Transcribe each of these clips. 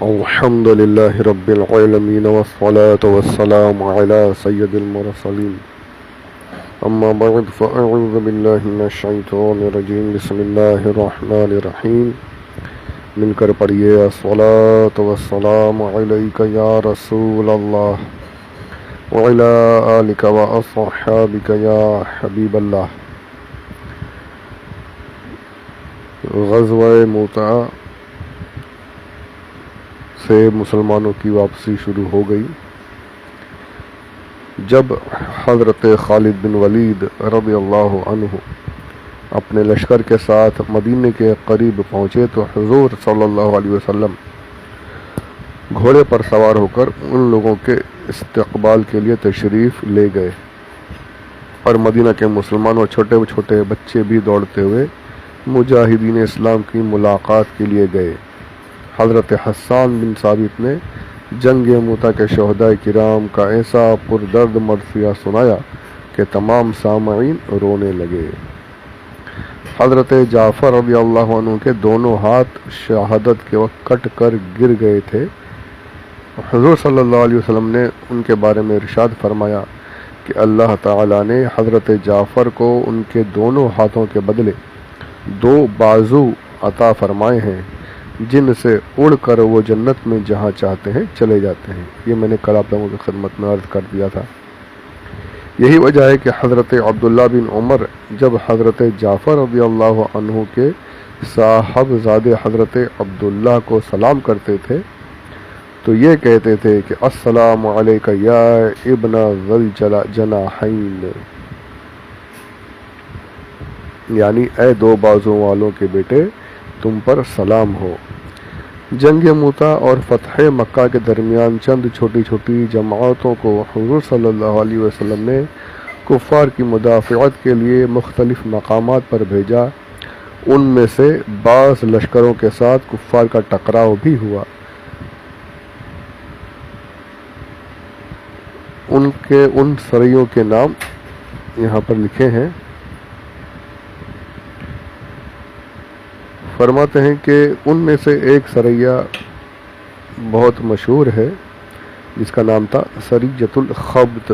الحمد لله رب العالمين والصلاة والسلام على سيد المرسلين أما بعد فأعوذ بالله من الشيطان الرجيم بسم الله الرحمن الرحيم مل کر پڑھیے الصلاة والسلام علیک یا رسول اللہ وعلی آلک واصحابک یا حبیب اللہ۔ غزوہ موطا سے مسلمانوں کی واپسی شروع ہو گئی۔ جب حضرت خالد بن ولید رضی اللہ عنہ اپنے لشکر کے ساتھ مدینے کے قریب پہنچے تو حضور صلی اللہ علیہ وسلم گھوڑے پر سوار ہو کر ان لوگوں کے استقبال کے لیے تشریف لے گئے، اور مدینہ کے مسلمانوں چھوٹے چھوٹے بچے بھی دوڑتے ہوئے مجاہدین اسلام کی ملاقات کے لیے گئے۔ حضرت حسان بن ثابت نے جنگ موطا کے شہداء کرام کا ایسا پردرد مرثیہ سنایا کہ تمام سامعین رونے لگے۔ حضرت جعفر رضی اللہ عنہ کے دونوں ہاتھ شہادت کے وقت کٹ کر گر گئے تھے۔ حضور صلی اللہ علیہ وسلم نے ان کے بارے میں ارشاد فرمایا کہ اللہ تعالیٰ نے حضرت جعفر کو ان کے دونوں ہاتھوں کے بدلے 2 بازو عطا فرمائے ہیں، جن سے اڑ کر وہ جنت میں جہاں چاہتے ہیں چلے جاتے ہیں۔ یہ میں نے کل آپ لوگوں کی خدمت میں عرض کر دیا تھا۔ یہی وجہ ہے کہ حضرت عبداللہ بن عمر جب حضرت جعفر رضی اللہ عنہ کے صاحبزادے حضرت عبداللہ کو سلام کرتے تھے تو یہ کہتے تھے کہ السلام علیک یا ابن ذی الجناحین، یعنی اے 2 بازوں والوں کے بیٹے تم پر سلام ہو۔ جنگ موطا اور فتح مکہ کے درمیان چند چھوٹی چھوٹی جماعتوں کو حضور صلی اللہ علیہ وسلم نے کفار کی مدافعت کے لیے مختلف مقامات پر بھیجا۔ ان میں سے بعض لشکروں کے ساتھ کفار کا ٹکراؤ بھی ہوا۔ ان سریوں کے نام یہاں پر لکھے ہیں۔ فرماتے ہیں کہ ان میں سے ایک سریہ بہت مشہور ہے جس کا نام تھا سریۃ الخبط۔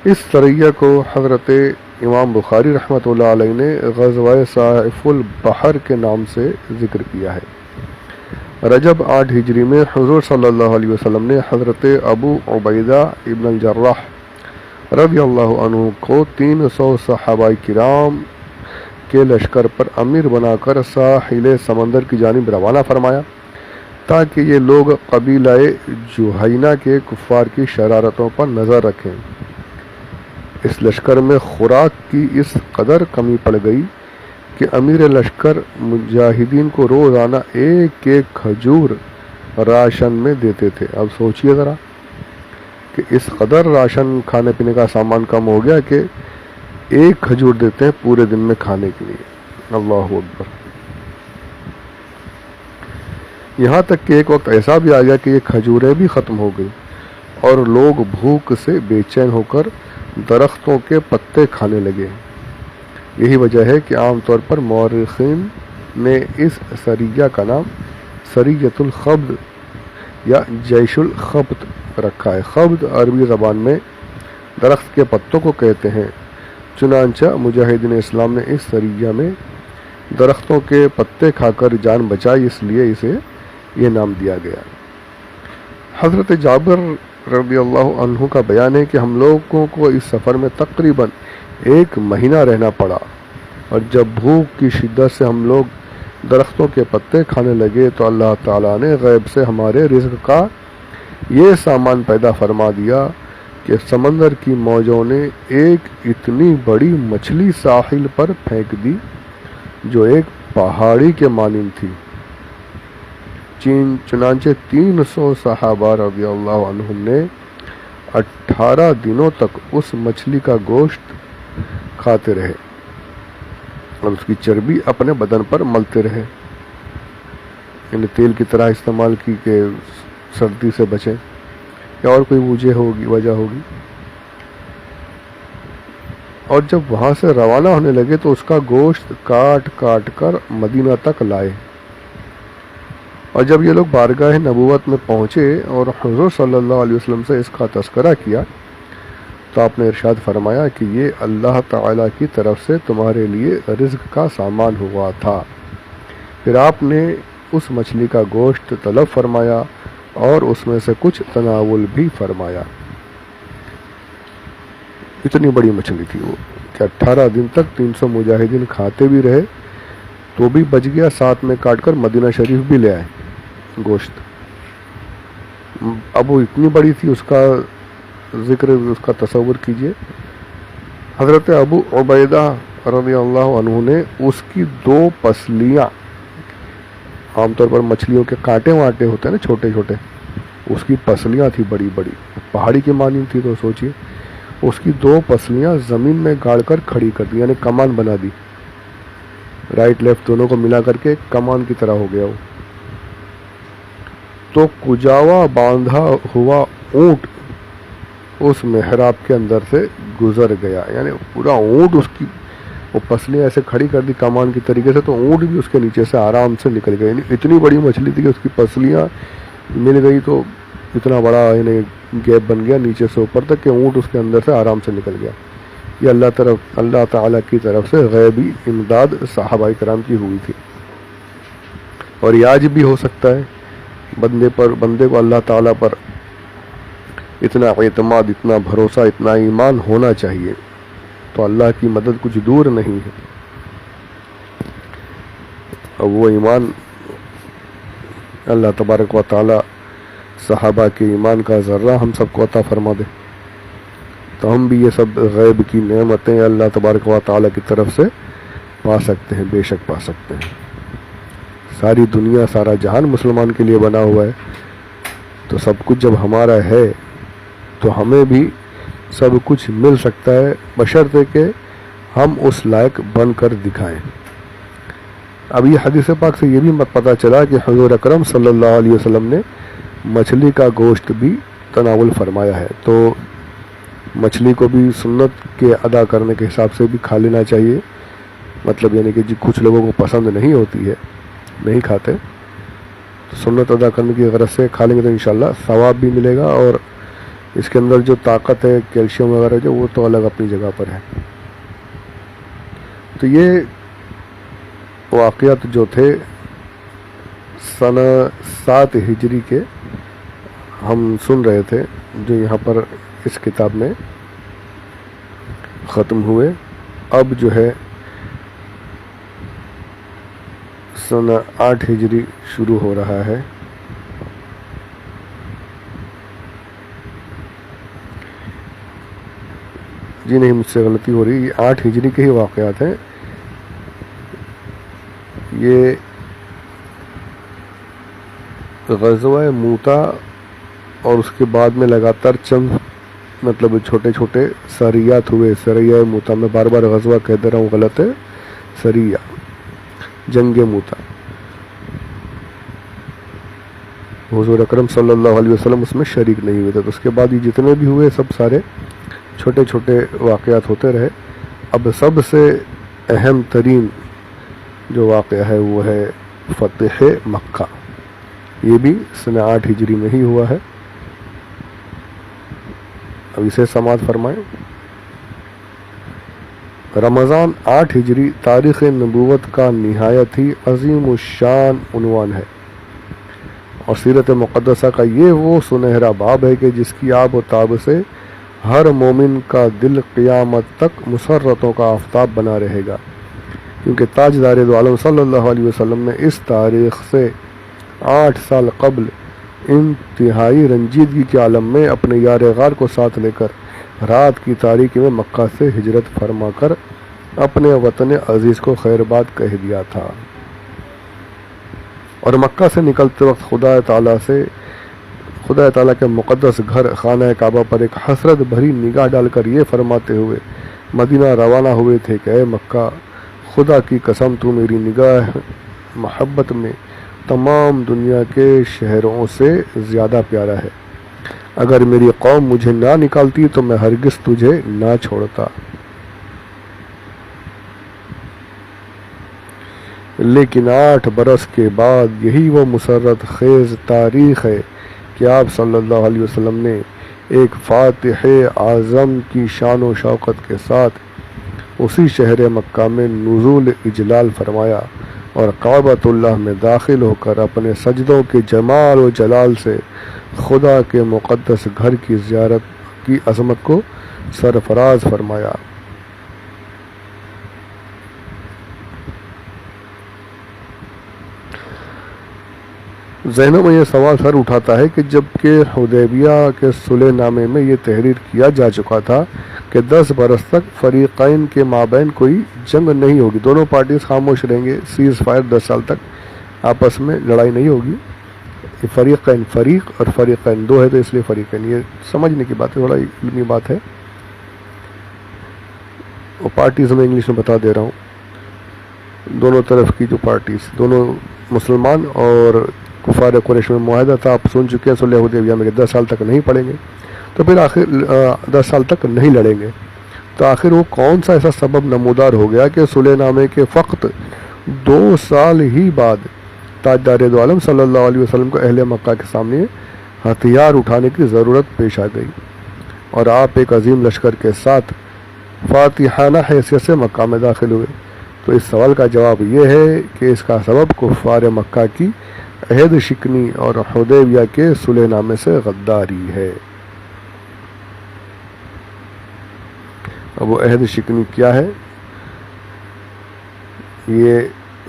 اس سریہ کو حضرت امام بخاری رحمۃ اللہ علیہ نے غزوہ سائف البحر کے نام سے ذکر کیا ہے۔ رجب 8 ہجری میں حضور صلی اللہ علیہ وسلم نے حضرت ابو عبیدہ ابن الجراح رضی اللہ عنہ کو 300 صحابہ کرام کے لشکر پر امیر بنا کر ساحل سمندر کی جانب روانہ فرمایا تاکہ یہ لوگ قبیلہ جوہینہ کے کفار کی شرارتوں پر نظر رکھیں۔ اس لشکر میں خوراک کی اس قدر کمی پڑ گئی کہ امیر لشکر مجاہدین کو روزانہ 1 کھجور راشن میں دیتے تھے۔ اب سوچئے ذرا کہ اس قدر راشن کھانے پینے کا سامان کم ہو گیا کہ 1 کھجور دیتے ہیں پورے دن میں کھانے کے لیے۔ اللہ اکبر۔ یہاں تک کہ ایک وقت ایسا بھی آ گیا کہ یہ کھجوریں بھی ختم ہو گئی اور لوگ بھوک سے بے چین ہو کر درختوں کے پتے کھانے لگے۔ یہی وجہ ہے کہ عام طور پر مورخین نے اس سریہ کا نام سریۃ الخبط یا جیش الخبط رکھا ہے۔ خبط عربی زبان میں درخت کے پتوں کو کہتے ہیں، چنانچہ مجاہدین اسلام نے اس سریہ میں درختوں کے پتے کھا کر جان بچائی، اس لیے اسے یہ نام دیا گیا۔ حضرت جابر رضی اللہ عنہ کا بیان ہے کہ ہم لوگوں کو اس سفر میں تقریباً 1 مہینہ رہنا پڑا، اور جب بھوک کی شدت سے ہم لوگ درختوں کے پتے کھانے لگے تو اللہ تعالیٰ نے غیب سے ہمارے رزق کا یہ سامان پیدا فرما دیا کہ سمندر کی موجوں نے ایک اتنی بڑی مچھلی ساحل پر پھینک دی جو ایک پہاڑی کے مانند تھی۔ چنانچہ 300 صحابہ رضی اللہ عنہم نے 18 دنوں تک اس مچھلی کا گوشت کھاتے رہے اور اس کی چربی اپنے بدن پر ملتے رہے، یعنی تیل کی طرح استعمال کی کہ سردی سے بچیں، یا اور کوئی وجہ ہوگی۔ اور جب وہاں سے روانہ ہونے لگے تو اس کا گوشت کاٹ کاٹ کر مدینہ تک لائے اور جب یہ لوگ بارگاہ نبوت میں پہنچے اور حضور صلی اللہ علیہ وسلم سے اس کا تذکرہ کیا تو آپ نے ارشاد فرمایا کہ یہ اللہ تعالیٰ کی طرف سے تمہارے لیے رزق کا سامان ہوا تھا۔ پھر آپ نے اس مچھلی کا گوشت طلب فرمایا اور اس میں سے کچھ تناول بھی فرمایا۔ اتنی بڑی مچھلی تھی وہ کہ 18 دن تک 300 مجاہدین کھاتے بھی رہے تو بھی بچ گیا، ساتھ میں کاٹ کر مدینہ شریف بھی لے آئے گوشت۔ اب وہ اتنی بڑی تھی، اس کا ذکر، اس کا تصور کیجئے۔ حضرت ابو عبیدہ رضی اللہ عنہ نے اس کی 2 پسلیاں، عام طور پر مچھلیوں کے کانٹے واٹے ہوتے ہیں نا چھوٹے چھوٹے، اس کی پسلیاں تھی بڑی بڑی، پہاڑی کی مانند تھی، تو سوچئے اس کی 2 پسلیاں زمین میں گاڑ کر کھڑی کر دی، یعنی کمان بنا دی، رائٹ لیفٹ دونوں کو ملا کر کے کمان کی طرح ہو گیا وہ۔ تو کجاوا باندھا ہوا اونٹ اس محراب کے اندر سے گزر گیا، یعنی پورا اونٹ اس کی وہ پسلیاں ایسے کھڑی کر دی کمان کی طریقے سے، تو اونٹ بھی اس کے نیچے سے آرام سے نکل گیا، یعنی اتنی بڑی مچھلی تھی کہ اس کی پسلیاں مل گئی تو اتنا بڑا یعنی گیپ بن گیا نیچے سے اوپر تک کہ اونٹ اس کے اندر سے آرام سے نکل گیا۔ یہ اللہ تعالیٰ کی طرف سے غیبی امداد صحابہ کرام کی ہوئی تھی، اور یہ آج بھی ہو سکتا ہے۔ بندے کو اللہ تعالیٰ پر اتنا اعتماد، اتنا بھروسہ، اتنا ایمان ہونا چاہیے، تو اللہ کی مدد کچھ دور نہیں ہے۔ اور وہ ایمان اللہ تبارک و تعالیٰ صحابہ کے ایمان کا ذرہ ہم سب کو عطا فرما دے، تو ہم بھی یہ سب غیب کی نعمتیں اللہ تبارک و تعالیٰ کی طرف سے پا سکتے ہیں، بے شک پا سکتے ہیں۔ ساری دنیا، سارا جہان مسلمان کے لیے بنا ہوا ہے، تو سب کچھ جب ہمارا ہے تو ہمیں بھی سب کچھ مل سکتا ہے، بشرطے کہ ہم اس لائق بن کر دکھائیں۔ اب یہ حدیث پاک سے یہ بھی پتہ چلا کہ حضور اکرم صلی اللہ علیہ وسلم نے مچھلی کا گوشت بھی تناول فرمایا ہے، تو مچھلی کو بھی سنت کے ادا کرنے کے حساب سے بھی کھا لینا چاہیے، مطلب یعنی کہ کچھ لوگوں کو پسند نہیں ہوتی ہے، نہیں کھاتے، تو سنت ادا کرنے کی غرض سے کھا لیں گے تو انشاءاللہ ثواب بھی ملے گا، اور اس کے اندر جو طاقت ہے، کیلشیم وغیرہ جو، وہ تو الگ اپنی جگہ پر ہے۔ تو یہ واقعات جو تھے سنہ 7 ہجری کے ہم سن رہے تھے، جو یہاں پر اس کتاب میں ختم ہوئے۔ اب جو ہے سنہ 8 ہجری شروع ہو رہا ہے۔ جی نہیں، مجھ سے غلطی ہو رہی، یہ 8 ہجری کے ہی واقعات ہیں۔ یہ غزوہ موتا اور اس کے بعد میں لگاتار چند مطلب چھوٹے چھوٹے سریات ہوئے۔ سریہ موتا، میں بار بار غزوہ کہہ دے رہا ہوں، غلط ہے، سریہ، جنگ موتا۔ حضور اکرم صلی اللہ علیہ وسلم اس میں شریک نہیں ہوئے تھے، تو اس کے بعد یہ جتنے بھی ہوئے سب سارے چھوٹے چھوٹے واقعات ہوتے رہے۔ اب سب سے اہم ترین جو واقعہ ہے وہ ہے فتح مکہ، یہ بھی سنہ 8 ہجری میں ہی ہوا ہے۔ اب اسے سماعت فرمائیں۔ رمضان 8 ہجری تاریخ نبوت کا نہایت ہی عظیم الشان عنوان ہے، اور سیرت مقدسہ کا یہ وہ سنہرا باب ہے کہ جس کی آب و تاب سے ہر مومن کا دل قیامت تک مسرتوں کا آفتاب بنا رہے گا، کیونکہ تاجدار دو عالم صلی اللہ علیہ وسلم نے اس تاریخ سے 8 سال قبل انتہائی رنجیدگی کے عالم میں اپنے یار غار کو ساتھ لے کر رات کی تاریکی میں مکہ سے ہجرت فرما کر اپنے وطن عزیز کو خیر باد کہہ دیا تھا، اور مکہ سے نکلتے وقت خدا تعالیٰ کے مقدس گھر خانہ کعبہ پر ایک حسرت بھری نگاہ ڈال کر یہ فرماتے ہوئے مدینہ روانہ ہوئے تھے کہ اے مکہ، خدا کی قسم تو میری نگاہ محبت میں تمام دنیا کے شہروں سے زیادہ پیارا ہے، اگر میری قوم مجھے نہ نکالتی تو میں ہرگز تجھے نہ چھوڑتا۔ لیکن 8 برس کے بعد یہی وہ مسرت خیز تاریخ ہے کہ آپ صلی اللہ علیہ وسلم نے ایک فاتح اعظم کی شان و شوقت کے ساتھ اسی شہر مکہ میں نزول اجلال فرمایا اور کعبۃ اللہ میں داخل ہو کر اپنے سجدوں کے جمال و جلال سے خدا کے مقدس گھر کی زیارت کی عظمت کو سرفراز فرمایا۔ ذہنوں میں یہ سوال سر اٹھاتا ہے کہ جب کہ حدیبیہ کے صلح نامے میں یہ تحریر کیا جا چکا تھا کہ 10 برس تک فریقین کے مابین کوئی جنگ نہیں ہوگی، دونوں پارٹیز خاموش رہیں گے، سیز فائر 10 سال تک آپس میں لڑائی نہیں ہوگی، فریقین فریق اور فریقین 2 ہے تو اس لیے فریقین، یہ سمجھنے کی بات ہے، تھوڑا علمی بات ہے، وہ پارٹیز میں انگلش میں بتا دے رہا ہوں، دونوں طرف کی جو پارٹیز، دونوں مسلمان اور کفار قریش میں معاہدہ تھا، آپ سن چکے ہیں صلح حدیبیہ میں کہ 10 سال تک نہیں پڑیں گے، تو پھر آخر 10 سال تک نہیں لڑیں گے، تو آخر وہ کون سا ایسا سبب نمودار ہو گیا کہ صلح نامے کے فقط 2 سال ہی بعد تاجدار دو عالم صلی اللہ علیہ وسلم کو اہل مکہ کے سامنے ہتھیار اٹھانے کی ضرورت پیش آ گئی اور آپ ایک عظیم لشکر کے ساتھ فاتحانہ حیثیت سے مکہ میں داخل ہوئے؟ تو اس سوال کا جواب یہ ہے کہ اس کا سبب کفار مکہ کی عہد شکنی اور حدیبیہ کے صلح نامے سے غداری ہے۔ اب وہ عہد شکنی کیا ہے یہ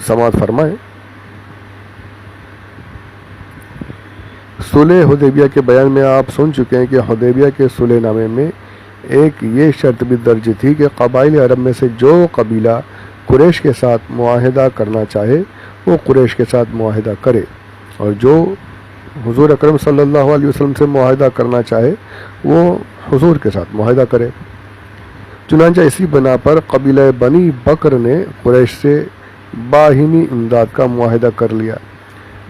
سماعت فرمائیں۔ صلح حدیبیہ کے بیان میں آپ سن چکے ہیں کہ حدیبیہ کے صلح نامے میں ایک یہ شرط بھی درج تھی کہ قبائل عرب میں سے جو قبیلہ قریش کے ساتھ معاہدہ کرنا چاہے وہ قریش کے ساتھ معاہدہ کرے، اور جو حضور اکرم صلی اللہ علیہ وسلم سے معاہدہ کرنا چاہے وہ حضور کے ساتھ معاہدہ کرے۔ چنانچہ اسی بنا پر قبیلہ بنی بکر نے قریش سے باہمی امداد کا معاہدہ کر لیا۔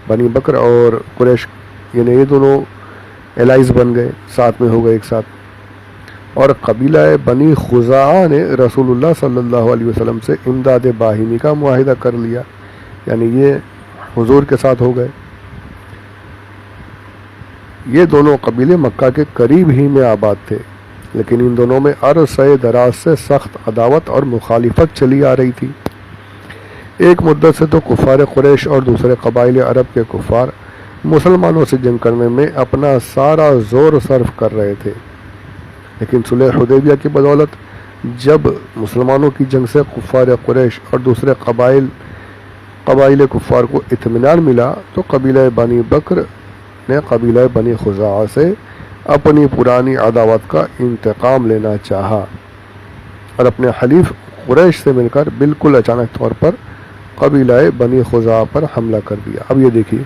بنی بکر اور قریش یعنی یہ دونوں الائز بن گئے، ساتھ میں ہو گئے ایک ساتھ، اور قبیلہ بنی خزاعہ نے رسول اللہ صلی اللہ علیہ وسلم سے امداد باہمی کا معاہدہ کر لیا، یعنی یہ حضور کے ساتھ ہو گئے۔ یہ دونوں قبیلے مکہ کے قریب ہی میں آباد تھے، لیکن ان دونوں میں عرصہ دراز سے سخت عداوت اور مخالفت چلی آ رہی تھی۔ ایک مدت سے تو کفار قریش اور دوسرے قبائل عرب کے کفار مسلمانوں سے جنگ کرنے میں اپنا سارا زور صرف کر رہے تھے، لیکن صلح حدیبیہ کی بدولت جب مسلمانوں کی جنگ سے کفار قریش اور دوسرے قبائل کفار کو اطمینان ملا تو قبیلہ بنی بکر نے قبیلہ بنی خزاعہ سے اپنی پرانی عداوت کا انتقام لینا چاہا اور اپنے حلیف قریش سے مل کر بالکل اچانک طور پر قبیلہ بنی خزاعہ پر حملہ کر دیا۔ اب یہ دیکھیے،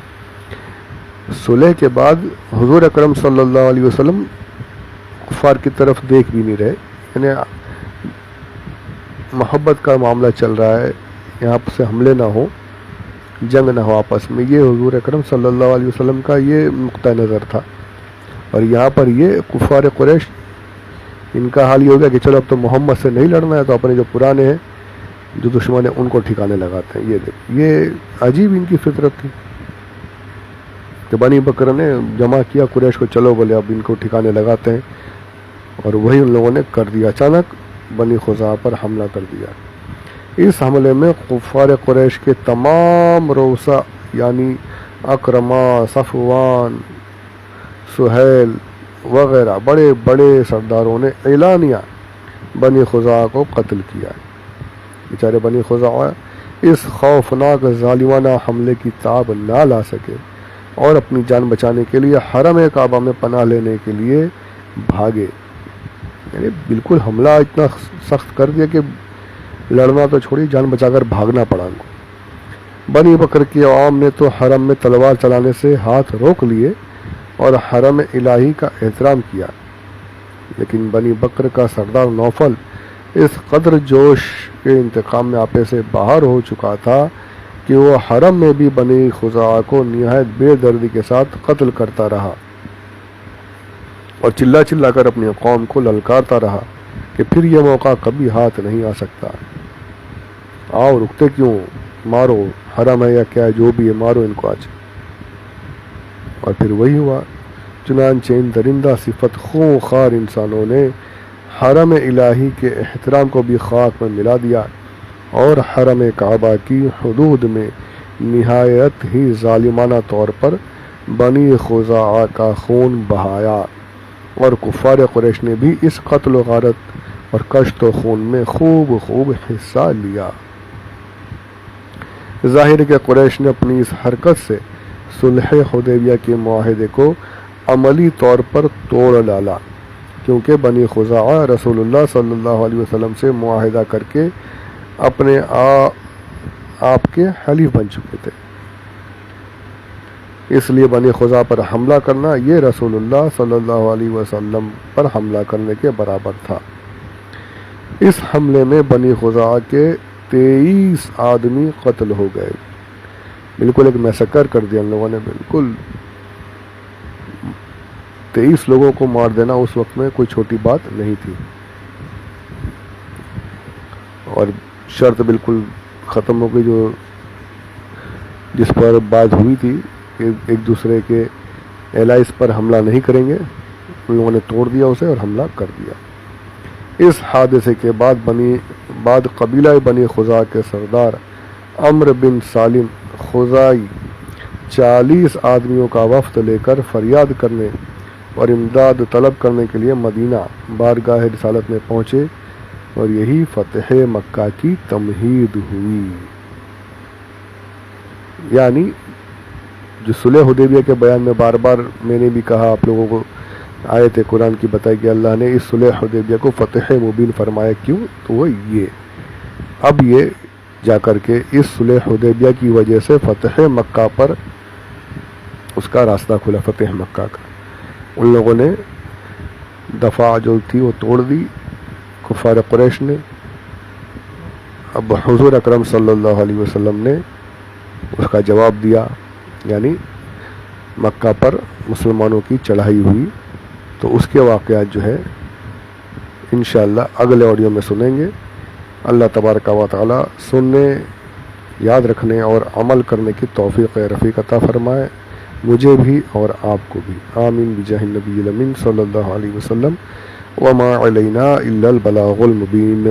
صلح کے بعد حضور اکرم صلی اللہ علیہ وسلم کفار کی طرف دیکھ بھی نہیں رہے، یعنی محبت کا معاملہ چل رہا ہے، یہاں سے حملے نہ ہو، جنگ نہ ہو آپس میں، یہ حضور اکرم صلی اللہ علیہ وسلم کا یہ نقطہ نظر تھا۔ اور یہاں پر یہ کفار قریش ان کا حال یہ ہو گیا کہ چلو اب تو محمد سے نہیں لڑنا ہے، تو اپنے جو پرانے ہیں جو دشمن ہیں ان کو ٹھکانے لگاتے ہیں۔ یہ عجیب ان کی فطرت تھی کہ بنی بکر نے جمع کیا قریش کو، چلو بولے اب ان کو ٹھکانے لگاتے ہیں، اور وہی ان لوگوں نے کر دیا، اچانک بنی خزاعہ پر حملہ کر دیا۔ اس حملے میں کفار قریش کے تمام رؤسا یعنی اکرمہ، صفوان، سہیل وغیرہ بڑے بڑے سرداروں نے اعلانیہ بنی خزاعہ کو قتل کیا۔ بیچارے بنی خزاعہ اس خوفناک ظالمانہ حملے کی تاب نہ لا سکے اور اپنی جان بچانے کے لیے حرم کعبہ میں پناہ لینے کے لیے بھاگے، یعنی بالکل حملہ اتنا سخت کر دیا کہ لڑنا تو چھوڑی، جان بچا کر بھاگنا پڑا ان کو۔ بنی بکر کی عوام نے تو حرم میں تلوار چلانے سے ہاتھ روک لیے اور حرم الہی کا احترام کیا، لیکن بنی بکر کا سردار نوفل اس قدر جوش کے انتقام میں آپے سے باہر ہو چکا تھا کہ وہ حرم میں بھی بنی خزاعہ کو نہایت بے دردی کے ساتھ قتل کرتا رہا اور چلا چلا کر اپنی قوم کو للکارتا رہا کہ پھر یہ موقع کبھی ہاتھ نہیں آ سکتا، آؤ رکتے کیوں، مارو، حرم ہے یا کیا ہے جو بھی ہے، مارو ان کو آج۔ اور پھر وہی ہوا، چنانچہ ان درندہ صفت خوں خار انسانوں نے حرم الہی کے احترام کو بھی خاک میں ملا دیا اور حرم کعبہ کی حدود میں نہایت ہی ظالمانہ طور پر بنی خزاعہ کا خون بہایا، اور کفار قریش نے بھی اس قتل و غارت اور کشت و خون میں خوب حصہ لیا۔ ظاہر ہے کہ قریش نے اپنی اس حرکت سے صلح حدیبیہ کے معاہدے کو عملی طور پر توڑ ڈالا، کیونکہ بنی خزاعہ رسول اللہ صلی اللہ علیہ وسلم سے معاہدہ کر کے اپنے آپ کے حلیف بن چکے تھے۔ اس لیے بنی خزاعہ پر حملہ کرنا یہ رسول اللہ صلی اللہ علیہ وسلم پر حملہ کرنے کے برابر تھا۔ اس حملے میں بنی خزاعہ کے 23 آدمی قتل ہو گئے، بالکل ایک میسکر کر دیا ان لوگوں نے، بالکل 23 لوگوں کو مار دینا اس وقت میں کوئی چھوٹی بات نہیں تھی، اور شرط بالکل ختم ہو گئی جو جس پر بات ہوئی تھی کہ ایک دوسرے کے الائز پر حملہ نہیں کریں گے، ان لوگوں نے توڑ دیا اسے اور حملہ کر دیا۔ اس حادثے کے بعد قبیلہ بنی خزاعہ کے سردار عمرو بن سالم خزاعی 40 آدمیوں کا وفد لے کر فریاد کرنے اور امداد طلب کرنے کے لیے مدینہ بارگاہ رسالت میں پہنچے، اور یہی فتح مکہ کی تمہید ہوئی۔ یعنی جو صلح حدیبیہ کے بیان میں بار بار میں نے بھی کہا آپ لوگوں کو، آیت قرآن کی بتائی کہ اللہ نے اس صلح حدیبیہ کو فتح مبین فرمایا، کیوں؟ تو وہ یہ اب یہ جا کر کے اس صلح حدیبیہ کی وجہ سے فتح مکہ پر اس کا راستہ کھلا، فتح مکہ کا۔ ان لوگوں نے دفاع جو تھی وہ توڑ دی کفار قریش نے۔ اب حضور اکرم صلی اللہ علیہ وسلم نے اس کا جواب دیا، یعنی مکہ پر مسلمانوں کی چڑھائی ہوئی، تو اس کے واقعات جو ہے انشاءاللہ اگلے آڈیو میں سنیں گے۔ اللہ تبارک و تعالی سننے، یاد رکھنے اور عمل کرنے کی توفیق رفیق عطا فرمائے، مجھے بھی اور آپ کو بھی، آمین بجاہ النبی الامین صلی اللہ علیہ وسلم۔ وما علینا الا البلاغ المبین۔